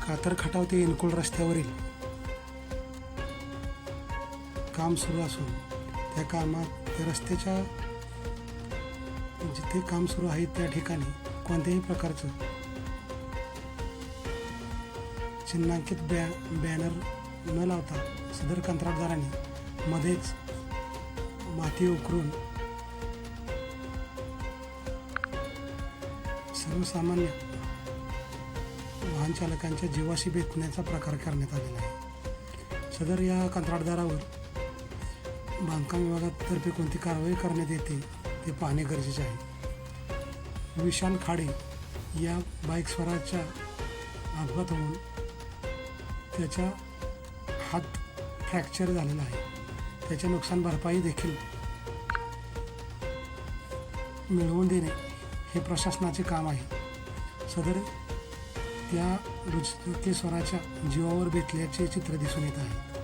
कातर खटाव ते इनकुल रस्त्यावरील काम सुरू असून त्या कामात त्या रस्त्याच्या जिथे काम सुरू आहे त्या ठिकाणी कोणत्याही प्रकारचं चिन्हांकित बॅनर न लावता सदर कंत्राटदाराने मध्येच माती उकरून सर्वसामान्य वाहन चालकांच्या जीवाशी बेतण्याचा प्रकार करण्यात आलेला आहे. सदर या कंत्राटदारावर बांधकाम विभागातर्फे कोणती कारवाई करण्यात येते ते पाहणे गरजेचे आहे. विशाल खाडे या बाईक स्वाराच्या अपघात होऊन त्याचा हात फ्रॅक्चर झालेला आहे. त्याचे नुकसान भरपाई देखील मिळवून देणे हे प्रशासनाचे काम आहे. सदर त्या दुचाकीस्वाराच्या जीवावर बेतल्याचे चित्र दिसून येत आहे.